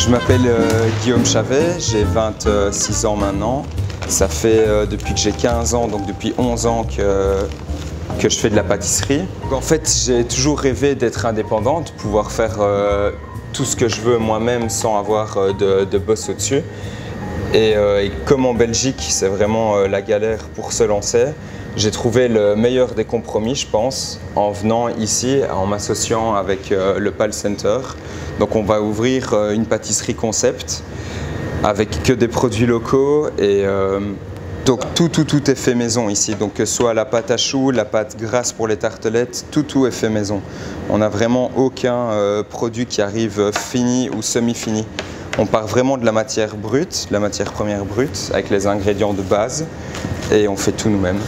Je m'appelle Guillaume Chavet, j'ai 26 ans maintenant. Ça fait depuis que j'ai 15 ans, donc depuis 11 ans que je fais de la pâtisserie. En fait, j'ai toujours rêvé d'être indépendant, de pouvoir faire tout ce que je veux moi-même sans avoir de boss au-dessus. Et comme en Belgique, c'est vraiment la galère pour se lancer, j'ai trouvé le meilleur des compromis, je pense, en venant ici, en m'associant avec le PAL Center. Donc on va ouvrir une pâtisserie concept avec que des produits locaux et donc tout est fait maison ici. Donc que ce soit la pâte à choux, la pâte grasse pour les tartelettes, tout est fait maison. On n'a vraiment aucun produit qui arrive fini ou semi-fini. On part vraiment de la matière brute, la matière première brute, avec les ingrédients de base, et on fait tout nous-mêmes.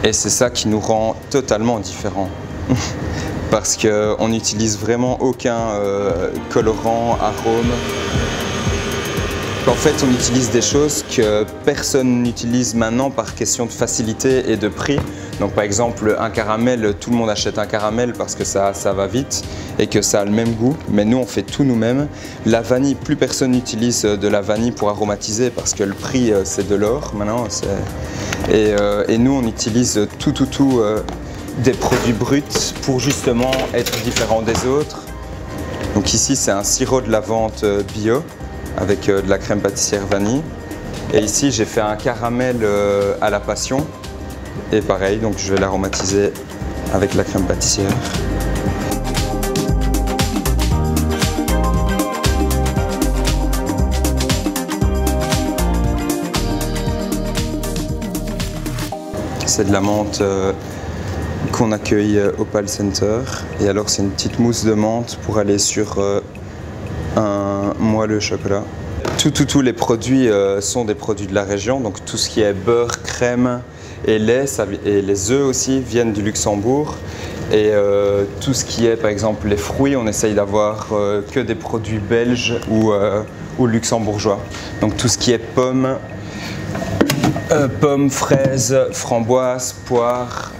Et c'est ça qui nous rend totalement différents. Parce qu'on n'utilise vraiment aucun colorant, arôme. En fait, on utilise des choses que personne n'utilise maintenant par question de facilité et de prix. Donc par exemple, un caramel, tout le monde achète un caramel parce que ça va vite et que ça a le même goût. Mais nous, on fait tout nous-mêmes. La vanille, plus personne n'utilise de la vanille pour aromatiser parce que le prix, c'est de l'or maintenant. Et nous, on utilise tout des produits bruts pour justement être différents des autres. Donc ici, c'est un sirop de lavande bio avec de la crème pâtissière vanille. Et ici, j'ai fait un caramel à la passion. Et pareil, donc je vais l'aromatiser avec la crème pâtissière. C'est de la menthe qu'on accueille au PAL Center. Et alors, c'est une petite mousse de menthe pour aller sur un moelleux chocolat. Tous les produits sont des produits de la région, donc tout ce qui est beurre, crème et lait, et les œufs aussi viennent du Luxembourg. Et tout ce qui est, par exemple, les fruits, on essaye d'avoir que des produits belges ou luxembourgeois. Donc tout ce qui est pommes, fraises, framboises, poires,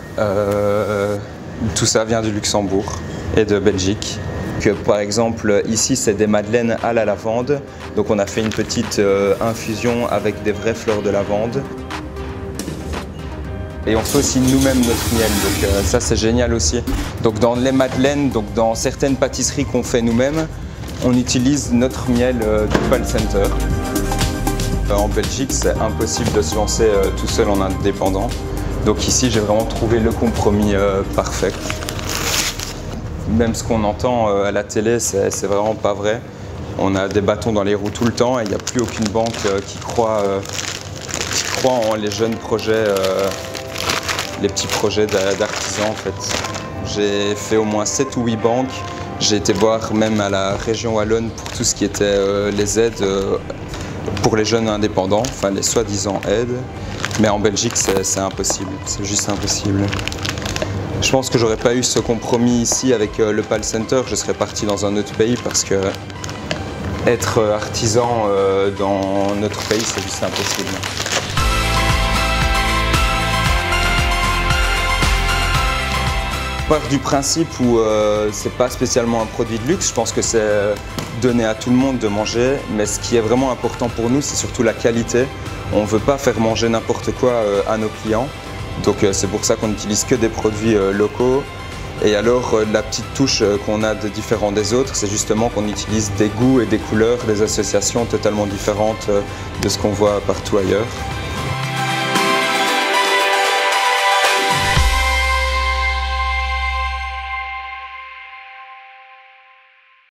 tout ça vient du Luxembourg et de Belgique. Par exemple, ici, c'est des madeleines à la lavande. Donc on a fait une petite infusion avec des vraies fleurs de lavande. Et on fait aussi nous-mêmes notre miel, donc ça c'est génial aussi. Donc dans les madeleines, donc dans certaines pâtisseries qu'on fait nous-mêmes, on utilise notre miel du PAL Center. En Belgique, c'est impossible de se lancer tout seul en indépendant. Donc ici, j'ai vraiment trouvé le compromis parfait. Même ce qu'on entend à la télé, c'est vraiment pas vrai. On a des bâtons dans les roues tout le temps et il n'y a plus aucune banque qui croit en les jeunes projets, les petits projets d'artisans en fait. J'ai fait au moins 7 ou 8 banques. J'ai été voir même à la région wallonne pour tout ce qui était les aides pour les jeunes indépendants, enfin les soi-disant aides. Mais en Belgique, c'est impossible, c'est juste impossible. Je pense que j'aurais pas eu ce compromis ici avec le PAL Center, je serais parti dans un autre pays parce que être artisan dans notre pays, c'est juste impossible. Je pars du principe où c'est pas spécialement un produit de luxe, je pense que c'est donné à tout le monde de manger, mais ce qui est vraiment important pour nous, c'est surtout la qualité. On ne veut pas faire manger n'importe quoi à nos clients. Donc c'est pour ça qu'on n'utilise que des produits locaux. Et alors la petite touche qu'on a de différent des autres, c'est justement qu'on utilise des goûts et des couleurs, des associations totalement différentes de ce qu'on voit partout ailleurs.